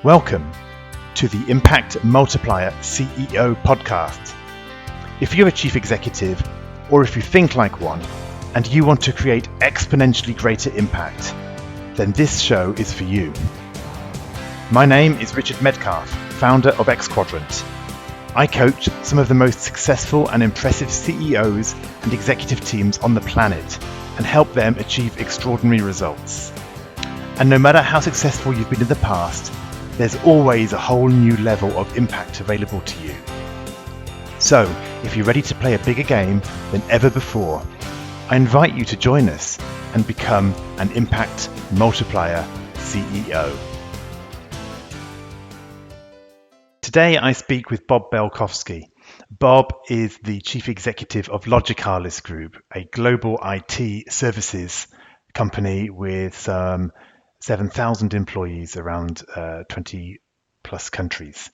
Welcome to the Impact Multiplier CEO podcast. If you're a chief executive, or if you think like one, and you want to create exponentially greater impact, then this show is for you. My name is Richard Medcalf, founder of Xquadrant. I coach some of the most successful and impressive CEOs and executive teams on the planet and help them achieve extraordinary results. And no matter how successful you've been in the past, there's always a whole new level of impact available to you. So, if you're ready to play a bigger game than ever before, I invite you to join us and become an Impact Multiplier CEO. Today I speak with Bob Bailkoski. Bob is the Chief Executive of Logicalis Group, a global IT services company with 7,000 employees around 20 plus countries.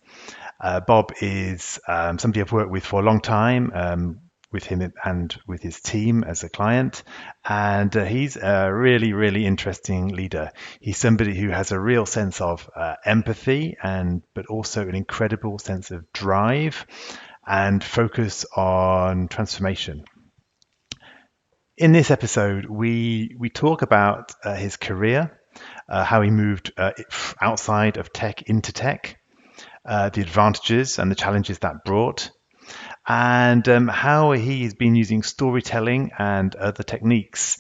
Bob is somebody I've worked with for a long time, with him and with his team as a client, and he's a really, really interesting leader. He's somebody who has a real sense of empathy, but also an incredible sense of drive and focus on transformation. In this episode, we talk about his career, how he moved outside of tech into tech, the advantages and the challenges that brought, and how he has been using storytelling and other techniques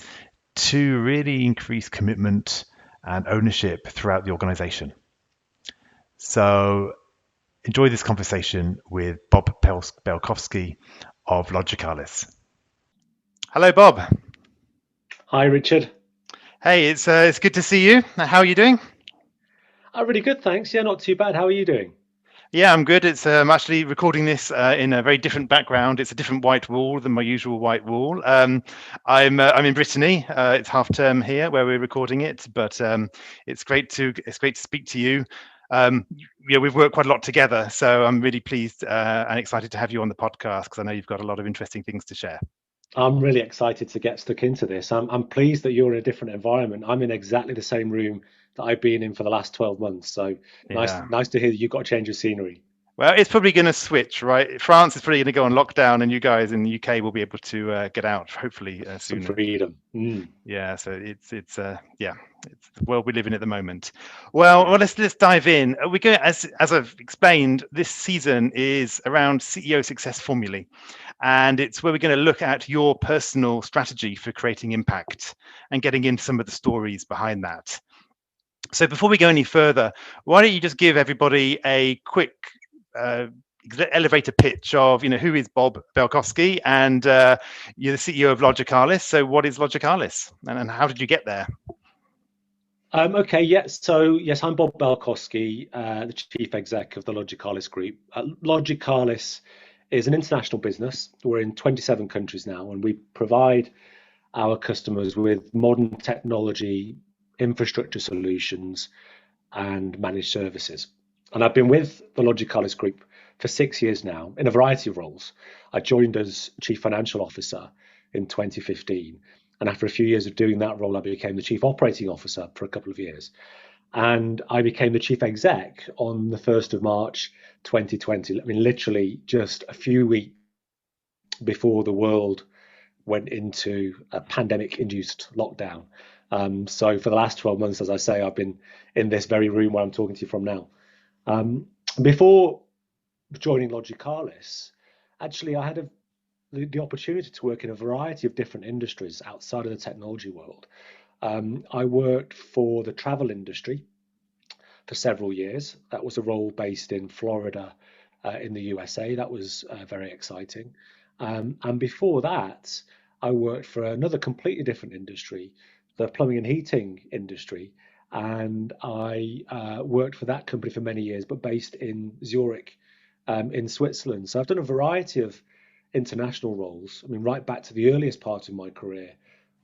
to really increase commitment and ownership throughout the organization. So enjoy this conversation with Bob Bailkoski of Logicalis. Hello, Bob. Hi, Richard. Hey, it's good to see you. How are you doing? Really good, thanks. Yeah, not too bad. How are you doing? Yeah, I'm good. I'm actually recording this in a very different background. It's a different white wall than my usual white wall. I'm in Brittany. It's half term here where we're recording it, but it's great to speak to you. We've worked quite a lot together, so I'm really pleased and excited to have you on the podcast because I know you've got a lot of interesting things to share. I'm really excited to get stuck into this. I'm pleased that you're in a different environment. I'm in exactly the same room that I've been in for the last 12 months. So nice to hear that you've got a change of scenery. Well, it's probably going to switch, right? France is probably going to go on lockdown, and you guys in the UK will be able to get out, hopefully soon. Some freedom. Yeah, so it's the world we live in at the moment. Well, let's dive in. We go as I've explained. This season is around CEO Success Formulae, and it's where we're going to look at your personal strategy for creating impact and getting into some of the stories behind that. So before we go any further, why don't you just give everybody a quick elevator pitch of who is Bob Bailkoski, and you're the CEO of Logicalis. So what is Logicalis, and how did you get there? Okay, yeah. So yes, I'm Bob Bailkoski, the chief exec of the Logicalis Group. Logicalis is an international business. We're in 27 countries now, and we provide our customers with modern technology, infrastructure solutions, and managed services. And I've been with the Logicalis Group for 6 years now in a variety of roles. I joined as Chief Financial Officer in 2015. And after a few years of doing that role, I became the Chief Operating Officer for a couple of years. And I became the Chief Exec on the 1st of March 2020. I mean, literally just a few weeks before the world went into a pandemic-induced lockdown. So for the last 12 months, as I say, I've been in this very room where I'm talking to you from now. Before joining Logicalis, actually, I had the opportunity to work in a variety of different industries outside of the technology world. I worked for the travel industry for several years. That was a role based in Florida in the USA. That was very exciting. And before that, I worked for another completely different industry, the plumbing and heating industry. And I worked for that company for many years, but based in Zurich, in Switzerland. So I've done a variety of international roles. I mean, right back to the earliest part of my career,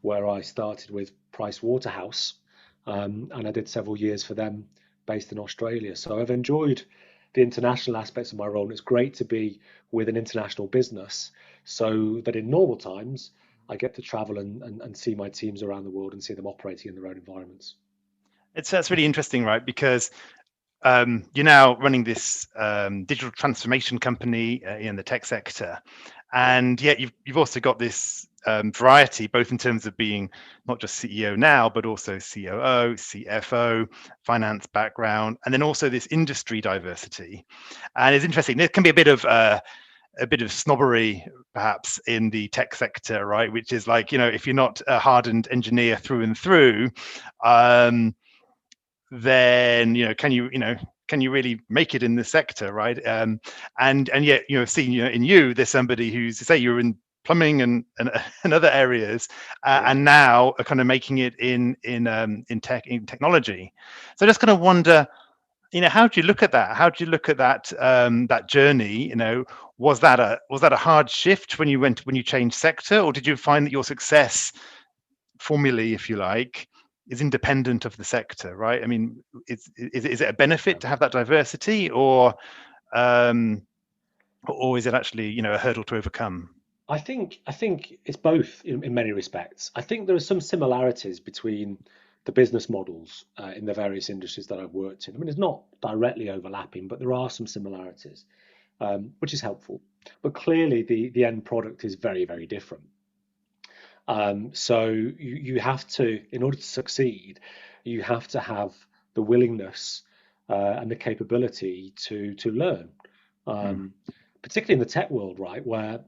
where I started with Price Waterhouse, and I did several years for them based in Australia. So I've enjoyed the international aspects of my role, and it's great to be with an international business so that in normal times, I get to travel and see my teams around the world and see them operating in their own environments. That's really interesting, right? Because you're now running this digital transformation company in the tech sector, and yet you've also got this variety, both in terms of being not just CEO now, but also COO, CFO, finance background, and then also this industry diversity. And it's interesting. There can be a bit of snobbery perhaps in the tech sector, right? Which is like, if you're not a hardened engineer through and through, then can you really make it in this sector, right? And yet seeing in you, there's somebody who's, say, you're in plumbing and other areas, and now are kind of making it in technology. So I just kind of wonder, how do you look at that? How do you look at that that journey? Was that a hard shift when you changed sector, or did you find that your success formulae, if you like, is independent of the sector, right? I mean, is it a benefit to have that diversity, or is it actually a hurdle to overcome? I think it's both in many respects. I think there are some similarities between the business models in the various industries that I've worked in. I mean, it's not directly overlapping, but there are some similarities, which is helpful. But clearly, the end product is very, very different. So you have to, in order to succeed, you have to have the willingness and the capability to learn, Mm, um, particularly in the tech world, right, where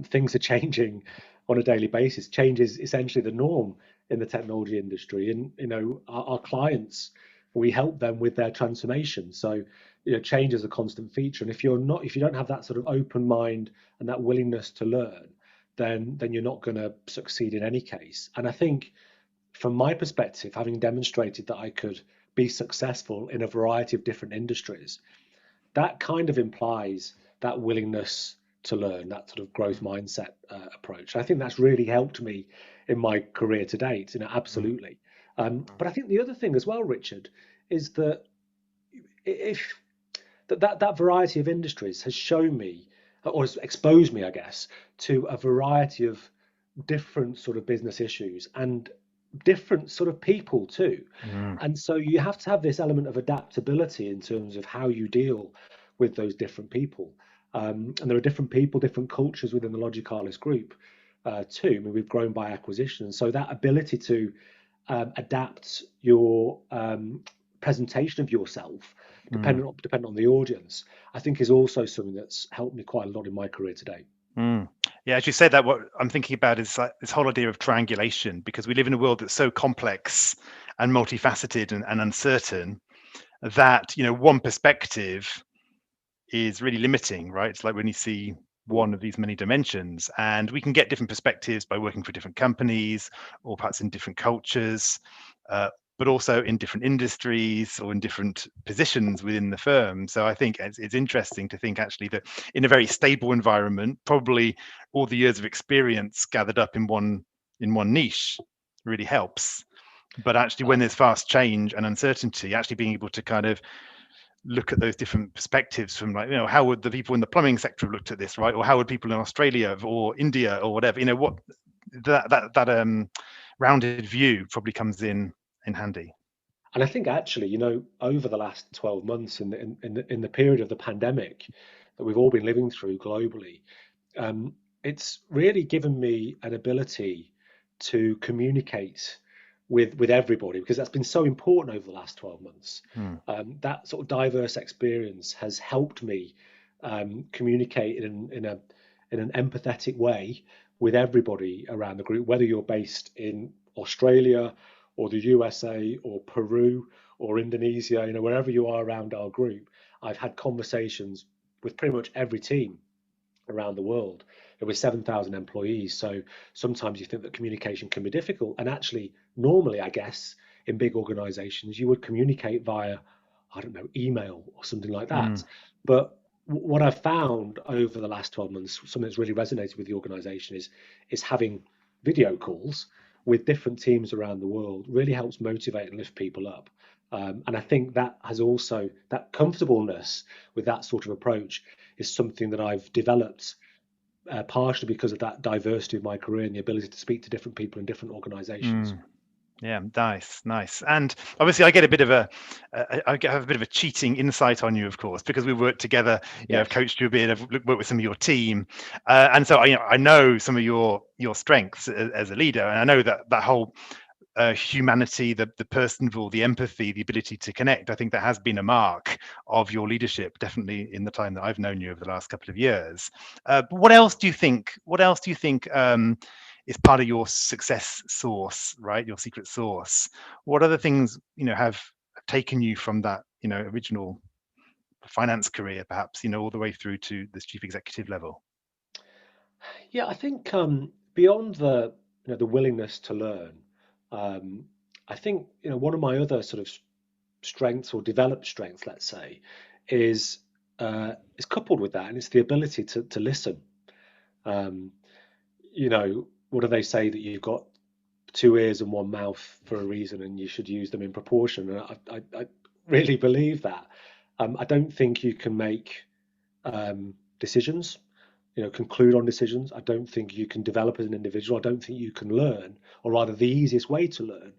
things are changing on a daily basis. Change is essentially the norm in the technology industry, and our clients, we help them with their transformation. So change is a constant feature, and if you don't have that sort of open mind and that willingness to learn, then you're not going to succeed in any case. And I think, from my perspective, having demonstrated that I could be successful in a variety of different industries, that kind of implies that willingness to learn, that sort of growth mindset approach. I think that's really helped me in my career to date, mm, absolutely. But I think the other thing as well, Richard, is that if that variety of industries has shown me, or has exposed me, I guess, to a variety of different sort of business issues and different sort of people too. mm, And so you have to have this element of adaptability in terms of how you deal with those different people. And there are different people, different cultures within the Logicalis Group too. I mean, we've grown by acquisition. So that ability to adapt your presentation of yourself, mm, dependent on the audience, I think is also something that's helped me quite a lot in my career today. mm. Yeah, as you said that, what I'm thinking about is like this whole idea of triangulation, because we live in a world that's so complex and multifaceted and uncertain that one perspective is really limiting, right? It's like when you see Mm. one of these many dimensions, and we can get different perspectives by working for different companies or perhaps in different cultures, uh, but also in different industries or in different positions within the firm. So I think it's interesting to think actually that in a very stable environment, probably all the years of experience gathered up in one niche really helps. But actually, when there's fast change and uncertainty, actually being able to kind of look at those different perspectives from, like, how would the people in the plumbing sector have looked at this, right? Or how would people in Australia or India or whatever, what that rounded view probably comes in handy. And I think actually, over the last 12 months in the period of the pandemic that we've all been living through globally, it's really given me an ability to communicate with everybody, because that's been so important over the last 12 months. Hmm. That sort of diverse experience has helped me communicate in an empathetic way with everybody around the group, whether you're based in Australia or the USA or Peru or Indonesia, wherever you are around our group. I've had conversations with pretty much every team around the world. There were 7,000 employees, so sometimes you think that communication can be difficult. And actually, normally, I guess, in big organizations, you would communicate via, I don't know, email or something like Hmm. that. But what I've found over the last 12 months, something that's really resonated with the organization, is having video calls with different teams around the world really helps motivate and lift people up. And I think that has also, that comfortableness with that sort of approach is something that I've developed partially because of that diversity of my career and the ability to speak to different people in different organizations. Hmm. Yeah, nice, nice. And obviously, I get a bit of have a bit of a cheating insight on you, of course, because we worked together. I've Yes. coached you a bit, I've worked with some of your team, and so I know some of your strengths as a leader, and I know that whole humanity, the personable, the empathy, the ability to connect. I think that has been a mark of your leadership, definitely in the time that I've known you over the last couple of years. But what else do you think? What else do you think is part of your success source, right? Your secret sauce. What other things have taken you from that original finance career, perhaps all the way through to this chief executive level? Yeah, I think beyond the willingness to learn, um, I think one of my other sort of strengths or developed strengths, let's say, is is coupled with that, and it's the ability to listen. Um, what do they say that you've got two ears and one mouth for a reason, and you should use them in proportion? And I really believe that. I don't think you can make decisions, conclude on decisions. I don't think you can develop as an individual. I don't think you can learn, or rather, the easiest way to learn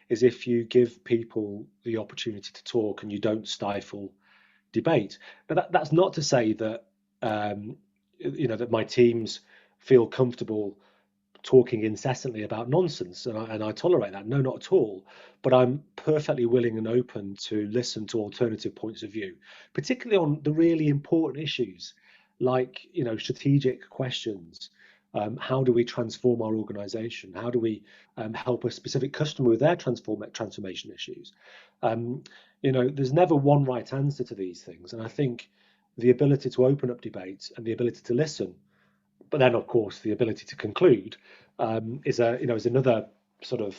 is if you give people the opportunity to talk and you don't stifle debate. Now, that's not to say that that my teams feel comfortable talking incessantly about nonsense, and I tolerate that. No, not at all. But I'm perfectly willing and open to listen to alternative points of view, particularly on the really important issues, like strategic questions. How do we transform our organization? How do we help a specific customer with their transformation issues? Um, there's never one right answer to these things, and I think the ability to open up debates and the ability to listen, but then of course the ability to conclude, is another sort of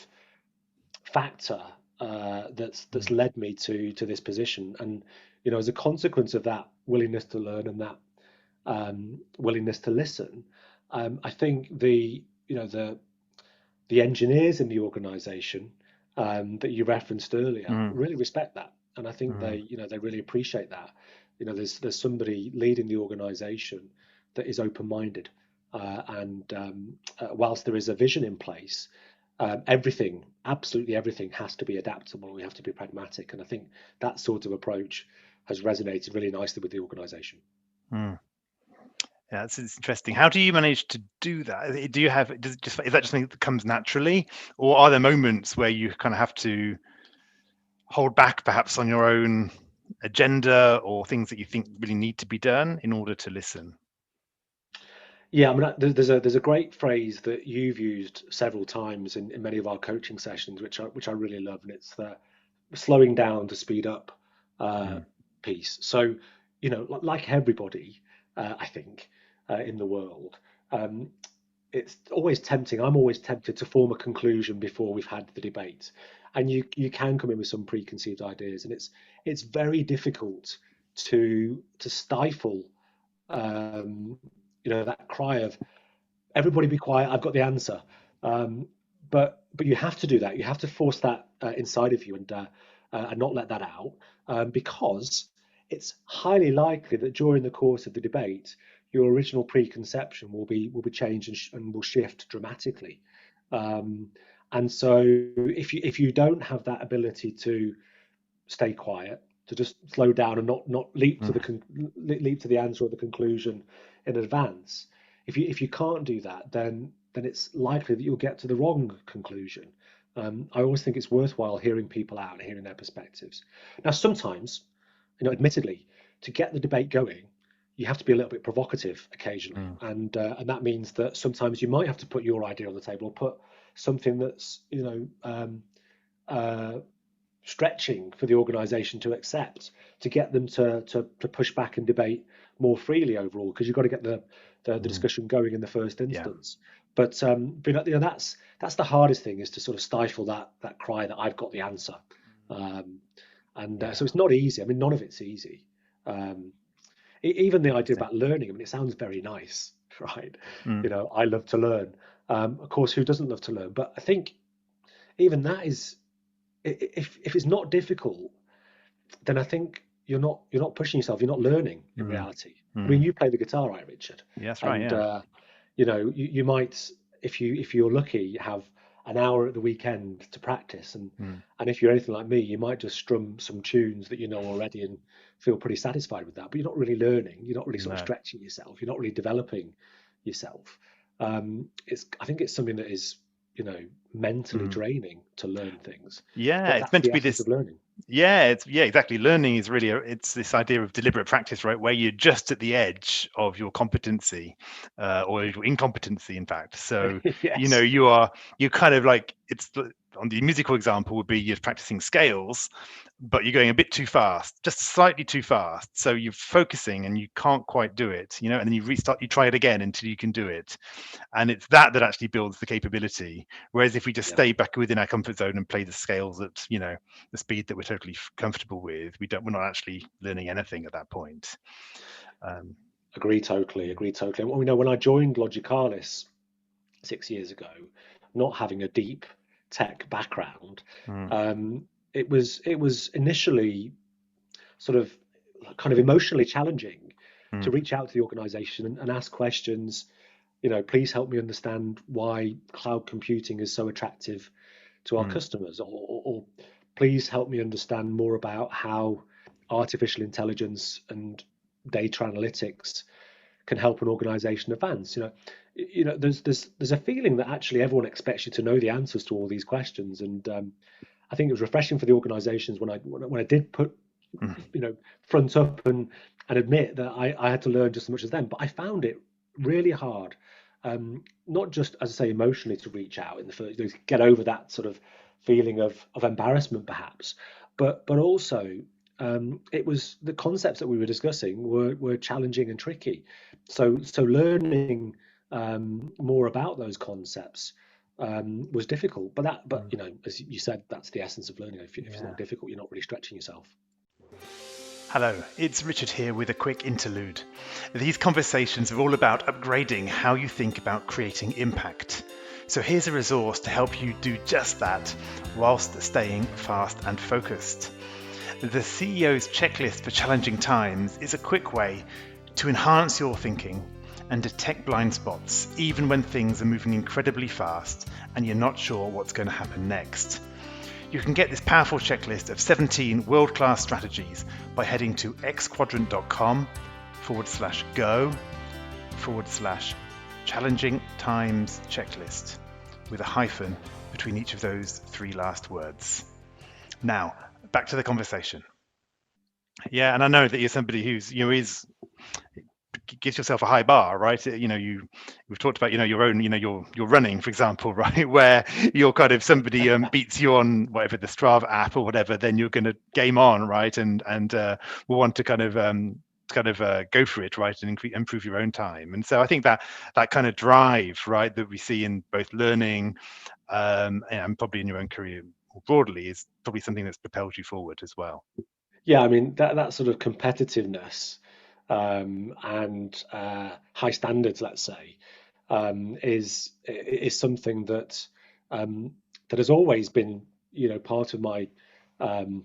factor that's led me to this position. And as a consequence of that willingness to learn and that willingness to listen, I think the engineers in the organisation that you referenced earlier Mm, really respect that, and I think mm, they really appreciate that. There's somebody leading the organisation that is open-minded, and whilst there is a vision in place, everything, absolutely everything, has to be adaptable. We have to be pragmatic, and I think that sort of approach has resonated really nicely with the organisation. mm. Yeah, it's interesting. How do you manage to do that? Do you have does it just is that just something that comes naturally, or are there moments where you kind of have to hold back, perhaps on your own agenda or things that you think really need to be done in order to listen? Yeah, I mean, there's a great phrase that you've used several times in many of our coaching sessions, which I really love, and it's the slowing down to speed up uh, Mm, piece. So, like everybody, I think, in the world, um, it's always tempting. I'm always tempted to form a conclusion before we've had the debate, and you can come in with some preconceived ideas, and it's very difficult to stifle um, that cry of everybody be quiet, I've got the answer. Um, but you have to do that. You have to force that inside of you and not let that out, because it's highly likely that during the course of the debate, your original preconception will be changed and will shift dramatically. Um, and so if you don't have that ability to stay quiet, to just slow down and not leap to mm, leap to the answer or the conclusion in advance. If you can't do that, then it's likely that you'll get to the wrong conclusion. I always think it's worthwhile hearing people out and hearing their perspectives. Now, sometimes, admittedly, to get the debate going, you have to be a little bit provocative occasionally, mm, and that means that sometimes you might have to put your idea on the table or put something that's uh, stretching for the organisation to accept, to get them to push back and debate more freely overall, because you've got to get the mm. discussion going in the first Yeah. instance. But that's the hardest thing, is to sort of stifle that cry that I've got the answer. Um, and Yeah. so it's not easy. I mean, none of it's easy. Um, Even the idea Interesting. about learning, I mean, it sounds very nice, right? Mm, I love to learn. Of course, who doesn't love to learn? But I think even that is, if it's not difficult, then I think you're not pushing yourself. You're not learning in mm, reality. I mean, mm. you play the guitar, right, Richard? Yeah, that's right. And Yeah. you might, if you're lucky, have an hour at the weekend to practice. Mm. And if you're anything like me, you might just strum some tunes that you know already and feel pretty satisfied with that. But you're not really learning. You're not really sort of No. stretching yourself. You're not really developing yourself. I think it's something that is, mentally Mm. draining to learn things. Yeah, But it's that's meant to the be essence this. of learning. Yeah, exactly. Learning is really it's this idea of deliberate practice, right? Where you're just at the edge of your competency, or your incompetency, in fact. So, Yes. you kind of like on the musical example would be you're practicing scales, but you're going a bit too fast, just slightly too fast. So you're focusing and you can't quite do it, and then you restart, you try it again until you can do it. And it's that actually builds the capability. Whereas if we just Yeah. stay back within our comfort zone and play the scales at the speed that we're totally comfortable with, we're not actually learning anything at that point. um, Agree totally. Agree totally. Well, when I joined Logicalis 6 years ago, not having a deep tech background, mm, it was initially sort of kind of emotionally challenging to mm, reach out to the organization and ask questions. Please help me understand why cloud computing is so attractive to our mm, customers, or please help me understand more about how artificial intelligence and data analytics can help an organization advance. There's a feeling that actually everyone expects you to know the answers to all these questions, and I think it was refreshing for the organizations when I did put mm. front up and admit that I had to learn just as much as them. But I found it really hard, not just, as I say, emotionally to reach out in the first, to get over that sort of feeling of embarrassment, perhaps, but also it was the concepts that we were discussing were challenging and tricky. So learning more about those concepts was difficult. But Mm. as you said, that's the essence of learning. If it's Yeah. not difficult, you're not really stretching yourself. Hello, it's Richard here with a quick interlude. These conversations are all about upgrading how you think about creating impact. So here's a resource to help you do just that whilst staying fast and focused. The CEO's checklist for challenging times is a quick way to enhance your thinking and detect blind spots, even when things are moving incredibly fast and you're not sure what's going to happen next. You can get this powerful checklist of 17 world-class strategies by heading to xquadrant.com/go/challenging times checklist with a hyphen between each of those three last words. Now, back to the conversation. Yeah, and I know that you're somebody who's gives yourself a high bar, right? We've talked about your own, your running, for example, right, where you're kind of somebody beats you on whatever the Strava app or whatever, then you're going to game on, right, and will want to kind of go for it, right, and improve your own time. And so I think that kind of drive, right, that we see in both learning and probably in your own career more broadly is probably something that's propelled you forward as well. Yeah, I mean that sort of competitiveness and high standards, let's say, is something that has always been, part of my um,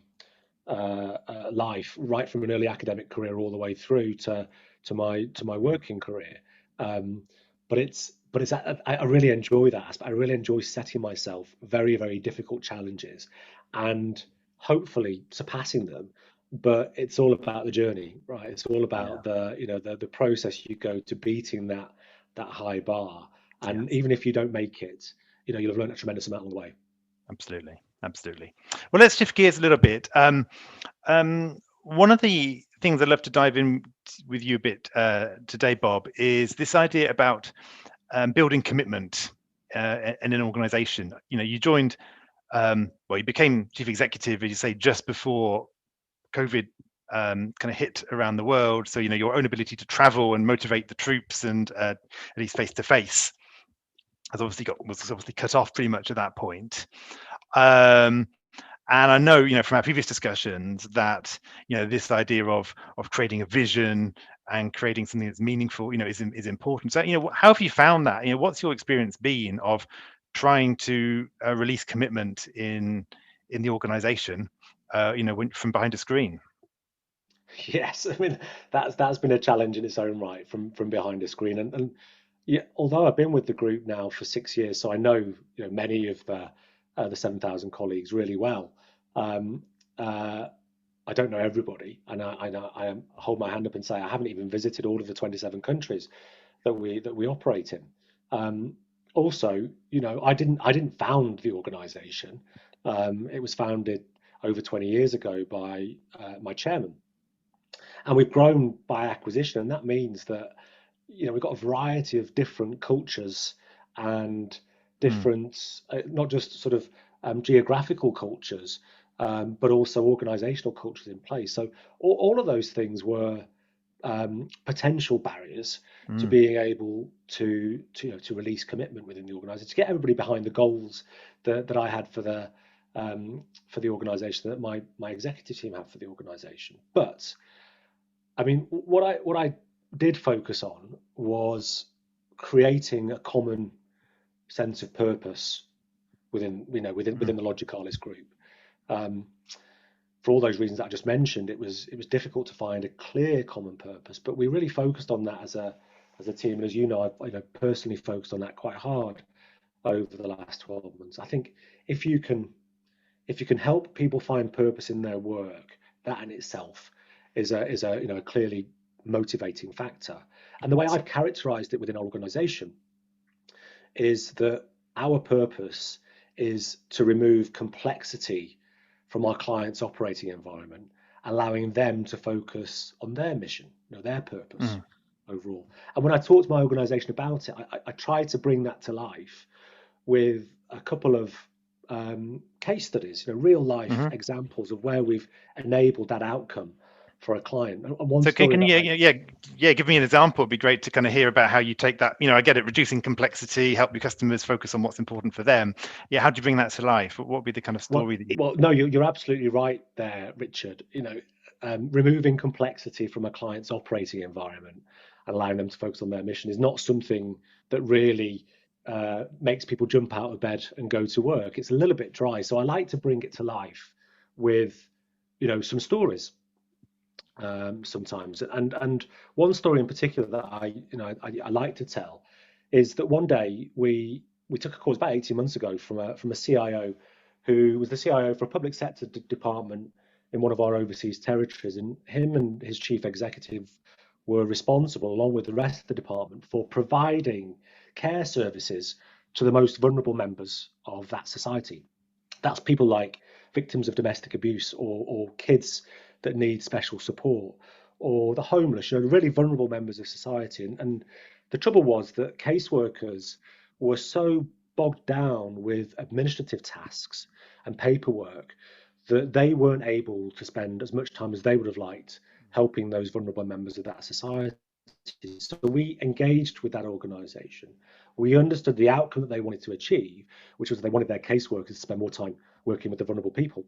life, right from an early academic career all the way through to my working career. Um, but I really enjoy that aspect. I really enjoy setting myself very, very difficult challenges and hopefully surpassing them. But it's all about the journey, right? It's all Yeah, about the process you go to beating that high bar. yeah. And even if you don't make it, you'll have learned a tremendous amount along the way. Absolutely, absolutely. Well, let's shift gears a little bit. One of the things I'd love to dive in with you a bit today, Bob, is this idea about building commitment in an organization. You joined, you became chief executive, as you say, just before COVID kind of hit around the world. So, your own ability to travel and motivate the troops and at least face to face was obviously cut off pretty much at that point. Um, and I know, from our previous discussions that, this idea of creating a vision and creating something that's meaningful, is important. So, how have you found that? What's your experience been of trying to release commitment in the organization, from behind a screen? Yes, I mean that's been a challenge in its own right from behind a screen, and Yeah, although I've been with the group now for 6 years, so I know, many of the 7,000 colleagues really well. Um, uh, I don't know everybody, and I hold my hand up and say I haven't even visited all of the 27 countries that we operate in. Um, Also, I didn't found the organization. It was founded over 20 years ago by my chairman, and we've grown by acquisition, and that means that we've got a variety of different cultures and Mm, different, not just sort of geographical cultures, but also organizational cultures in place. So all of those things were potential barriers to mm. being able to release commitment within the organization, to get everybody behind the goals that I had for the organization, that my executive team had for the organization. But I mean, what I did focus on was creating a common sense of purpose within the Logicalis Group. Um, for all those reasons that I just mentioned, it was difficult to find a clear common purpose, but we really focused on that as a team. And as you know, I've personally focused on that quite hard over the last 12 months. I think if you can if you can help people find purpose in their work, that in itself is a a clearly motivating factor. And the way Yes. I've characterized it within our organization is that our purpose is to remove complexity from our clients' operating environment, allowing them to focus on their mission, their purpose Mm, overall. And when I talk to my organization about it, I try to bring that to life with a couple of case studies, real life mhm. examples of where we've enabled that outcome for a client. And one So story can that you, I yeah, give me an example. It'd be great to kind of hear about how you take that. I get it, reducing complexity, help your customers focus on what's important for them. Yeah, how do you bring that to life? What would be the kind of well, story that you? well, no, you're absolutely right there, Richard. Removing complexity from a client's operating environment and allowing them to focus on their mission is not something that really makes people jump out of bed and go to work. It's a little bit dry, so I like to bring it to life with, some stories sometimes. And one story in particular that I like to tell is that one day we took a course about 18 months ago from a CIO who was the CIO for a public sector department in one of our overseas territories, and him and his chief executive were responsible, along with the rest of the department, for providing care services to the most vulnerable members of that society. That's people like victims of domestic abuse, or kids that need special support, or the homeless, really vulnerable members of society. And the trouble was that caseworkers were so bogged down with administrative tasks and paperwork that they weren't able to spend as much time as they would have liked helping those vulnerable members of that society. So we engaged with that organization. We understood the outcome that they wanted to achieve, which was they wanted their caseworkers to spend more time working with the vulnerable people.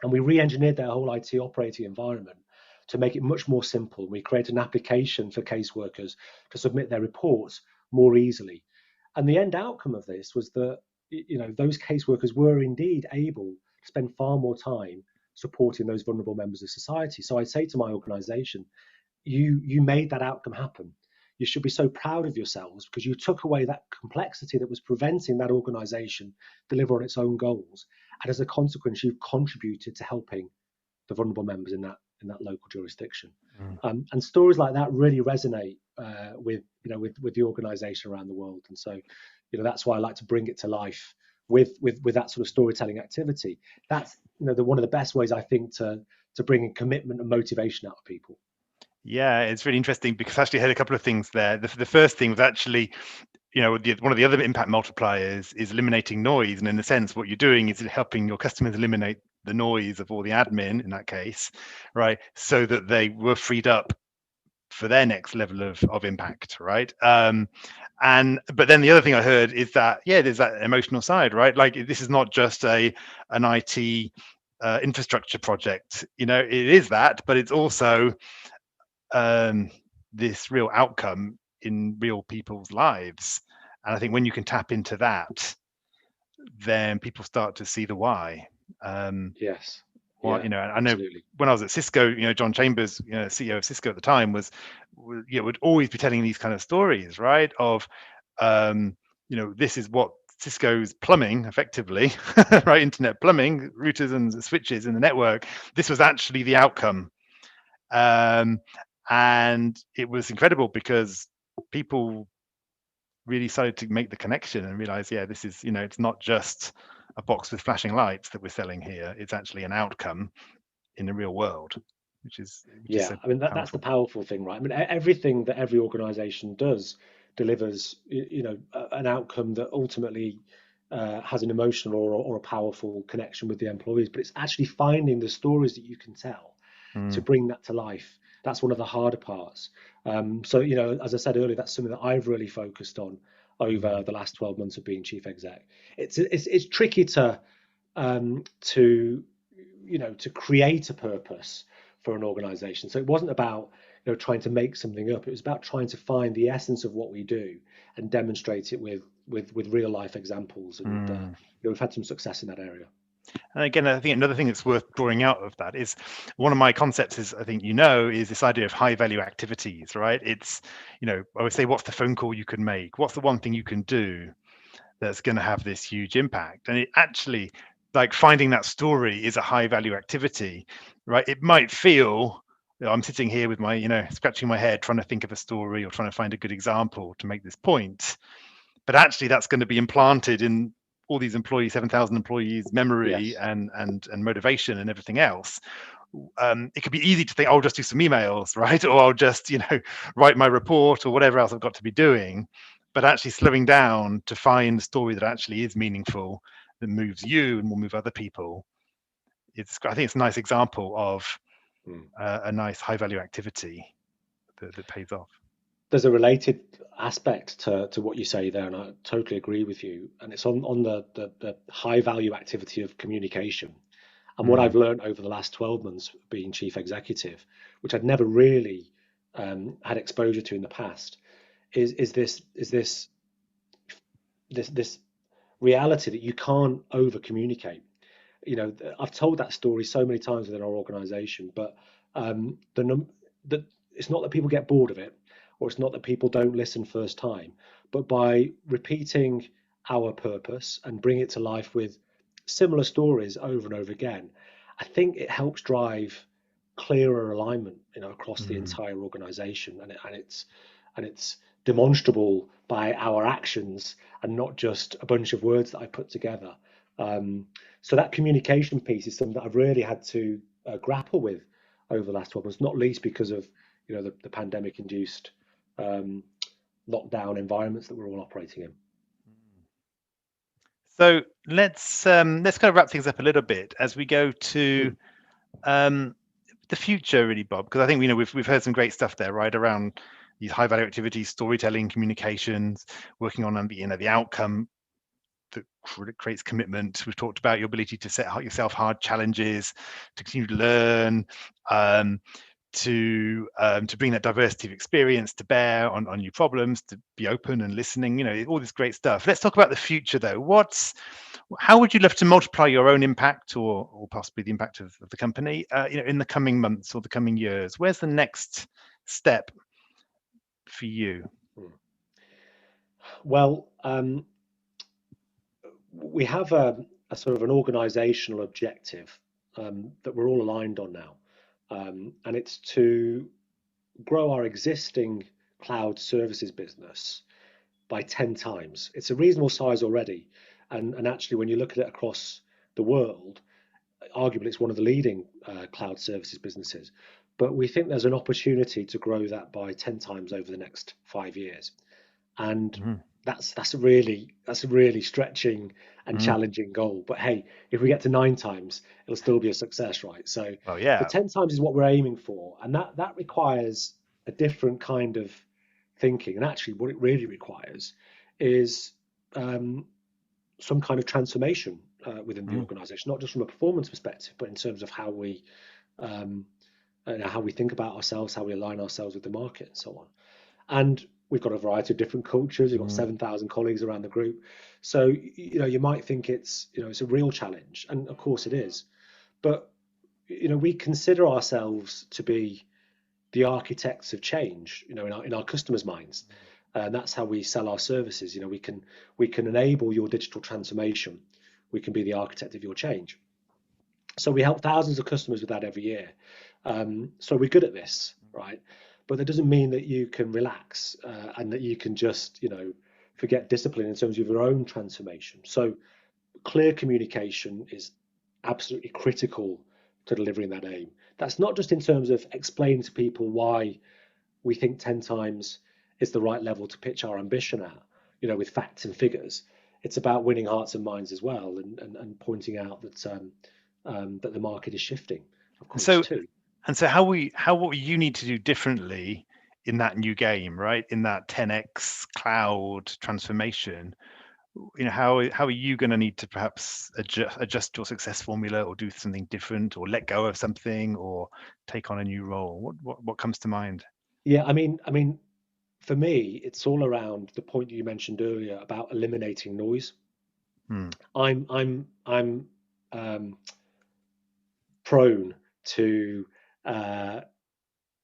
And we re-engineered their whole IT operating environment to make it much more simple. We created an application for caseworkers to submit their reports more easily. And the end outcome of this was that those caseworkers were indeed able to spend far more time supporting those vulnerable members of society. So I say to my organization, you made that outcome happen. You should be so proud of yourselves because you took away that complexity that was preventing that organization deliver on its own goals. And as a consequence, you've contributed to helping the vulnerable members in that local jurisdiction. Mm. And stories like that really resonate with the organisation around the world. And so, that's why I like to bring it to life with that sort of storytelling activity. That's one of the best ways I think to bring in commitment and motivation out of people. Yeah, it's really interesting because I actually had a couple of things there. The first thing was actually, one of the other impact multipliers is eliminating noise. And in a sense, what you're doing is helping your customers eliminate the noise of all the admin in that case, right? So that they were freed up for their next level of impact, right? But then the other thing I heard is that, yeah, there's that emotional side, right? Like this is not just an IT infrastructure project, it is that, but it's also this real outcome in real people's lives. And I think when you can tap into that, then people start to see the why. Yes. Well, Yeah, I know absolutely. when I was at Cisco, John Chambers, CEO of Cisco at the time, would always be telling these kind of stories, right? Of this is what Cisco's plumbing, effectively, right? Internet plumbing, routers and switches in the network. This was actually the outcome. And it was incredible because people really started to make the connection and realize, yeah, this is, it's not just a box with flashing lights that we're selling here. It's actually an outcome in the real world, which is Yeah, so I mean that's the powerful. powerful thing, right? I mean everything that every organization does delivers, an outcome that ultimately has an emotional or a powerful connection with the employees. But it's actually finding the stories that you can tell to Mm, bring that to life. That's one of the harder parts. So, as I said earlier, that's something that I've really focused on over mm, the last 12 months of being chief exec. It's tricky to create a purpose for an organization. So it wasn't about trying to make something up. It was about trying to find the essence of what we do and demonstrate it with real life examples. And mm. we've had some success in that area. And again, I think another thing that's worth drawing out of that is one of my concepts is, I think, is this idea of high value activities, right? It's, I would say, what's the phone call you can make? What's the one thing you can do that's going to have this huge impact? And it actually, like, finding that story is a high value activity, right? It might feel, I'm sitting here with my, scratching my head, trying to think of a story or trying to find a good example to make this point. But actually, that's going to be implanted in all these employees, 7,000 employees, memory Yes. and motivation and everything else. It could be easy to think, I'll just do some emails, right? Or I'll just, write my report or whatever else I've got to be doing. But actually slowing down to find a story that actually is meaningful, that moves you and will move other people. I think it's a nice example of Mm. a nice high value activity that pays off. There's a related aspect to what you say there, and I totally agree with you. And it's on the high value activity of communication. And what Mm, I've learned over the last 12 months being chief executive, which I'd never really had exposure to in the past, is this reality that you can't over communicate. I've told that story so many times within our organization, but the num that it's not that people get bored of it, or it's not that people don't listen first time, but by repeating our purpose and bring it to life with similar stories over and over again, I think it helps drive clearer alignment, across the mm, entire organization, and it's demonstrable by our actions and not just a bunch of words that I put together. So that communication piece is something that I've really had to grapple with over the last 12 months, not least because of the pandemic induced um, lockdown environments that we're all operating in. So let's kind of wrap things up a little bit as we go to Mm. um, the future, really, Bob, because I think we've heard some great stuff there, right, around these high value activities, storytelling, communications, working on the outcome that creates commitment. We've talked about your ability to set yourself hard challenges, to continue to learn, um, to bring that diversity of experience to bear on new problems, to be open and listening. All this great stuff. Let's talk about the future, though. How would you love to multiply your own impact, or possibly the impact of the company, in the coming months or the coming years? Where's the next step for you? Mm. Well, we have a sort of an organizational objective that we're all aligned on now, and it's to grow our existing cloud services business by 10 times. It's a reasonable size already. And actually, when you look at it across the world, arguably it's one of the leading cloud services businesses. But we think there's an opportunity to grow that by 10 times over the next 5 years. And Mhm. that's a really stretching and Mm. challenging goal. But hey, if we get to 9 times, it'll still be a success, right? So Well, the yeah. 10 times is what we're aiming for, and that requires a different kind of thinking. And actually, what it really requires is um, some kind of transformation within the Mm. organization, not just from a performance perspective, but in terms of um, how we think about ourselves, how we align ourselves with the market, and so on. And we've got a variety of different cultures. We've got Mm. 7,000 colleagues around the group. So, you might think it's a real challenge, and of course it is. But, we consider ourselves to be the architects of change, in our customers' minds. And that's how we sell our services. We can enable your digital transformation. We can be the architect of your change. So we help thousands of customers with that every year. So we're good at this, right? But that doesn't mean that you can relax and that you can just, forget discipline in terms of your own transformation. So clear communication is absolutely critical to delivering that aim. That's not just in terms of explaining to people why we think 10 times is the right level to pitch our ambition at, with facts and figures. It's about winning hearts and minds as well, and pointing out that that the market is shifting, of course, too. And so what you need to do differently in that new game, right? In that 10x cloud transformation, how are you going to need to perhaps adjust your success formula, or do something different, or let go of something, or take on a new role? What comes to mind? Yeah, I mean, for me, it's all around the point you mentioned earlier about eliminating noise. I'm prone to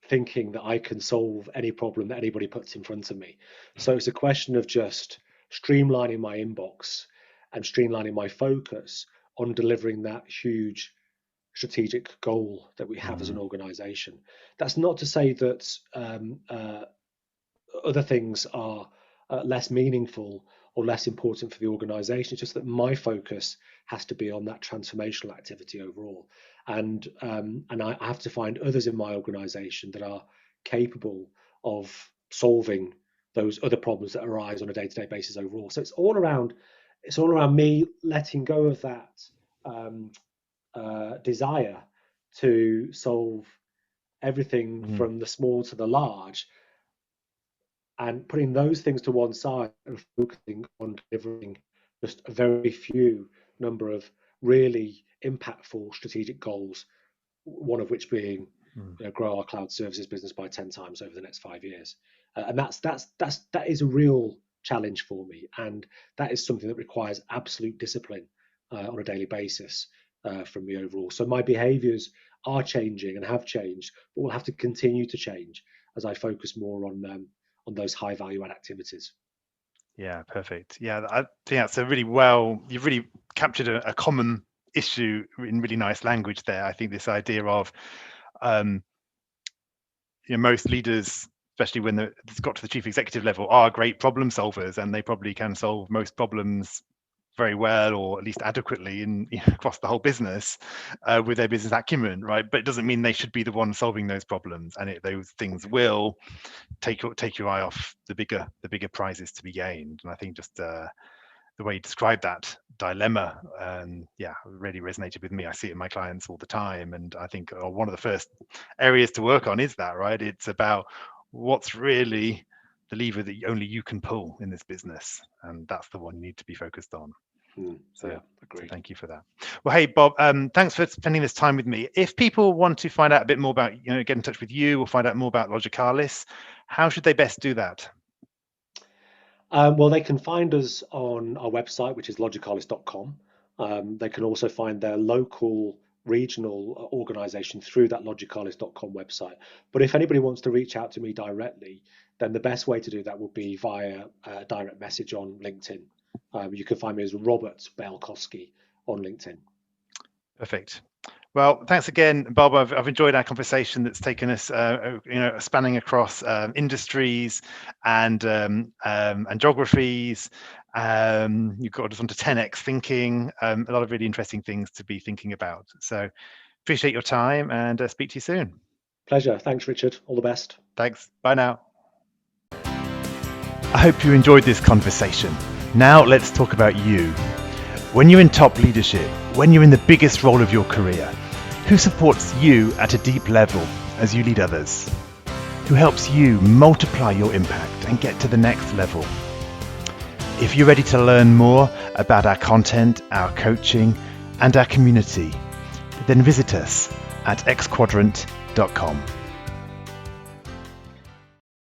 thinking that I can solve any problem that anybody puts in front of me. So it's a question of just streamlining my inbox and streamlining my focus on delivering that huge strategic goal that we have as an organization. That's not to say that other things are less meaningful or less important for the organization. It's just that my focus has to be on that transformational activity overall. And I have to find others in my organization that are capable of solving those other problems that arise on a day-to-day basis overall. So it's all around me letting go of that desire to solve everything from the small to the large, and putting those things to one side and focusing on delivering just a very few number of really impactful strategic goals, one of which being grow our cloud services business by 10 times over the next 5 years. And that is a real challenge for me, and that is something that requires absolute discipline on a daily basis from me overall. So my behaviors are changing and have changed, but will have to continue to change as I focus more on those high value add activities. Yeah, perfect. Yeah, I think that's you've really captured a common issue in really nice language there. I think this idea of most leaders, especially when it's got to the chief executive level, are great problem solvers, and they probably can solve most problems very well, or at least adequately across the whole business with their business acumen, right? But it doesn't mean they should be the one solving those problems, and those things will take your eye off the bigger prizes to be gained. And I think just the way you described that dilemma, really resonated with me. I see it in my clients all the time, and I think one of the first areas to work on is that, right? It's about what's really the lever that only you can pull in this business, and that's the one you need to be focused on. So thank you for that. Well, hey Bob, thanks for spending this time with me. If people want to find out a bit more about, get in touch with you or find out more about Logicalis, how should they best do that? Well, they can find us on our website, which is logicalis.com. They can also find their local regional organization through that logicalis.com website. But if anybody wants to reach out to me directly, then the best way to do that would be via a direct message on LinkedIn. You can find me as Robert Bailkoski on LinkedIn. Perfect. Well, thanks again, Bob. I've enjoyed our conversation that's taken us, spanning across industries and geographies. You've got us onto 10x thinking, a lot of really interesting things to be thinking about. So appreciate your time, and speak to you soon. Pleasure. Thanks, Richard. All the best. Thanks. Bye now. I hope you enjoyed this conversation. Now let's talk about you. When you're in top leadership, when you're in the biggest role of your career, who supports you at a deep level as you lead others? Who helps you multiply your impact and get to the next level? If you're ready to learn more about our content, our coaching, and our community, then visit us at xquadrant.com.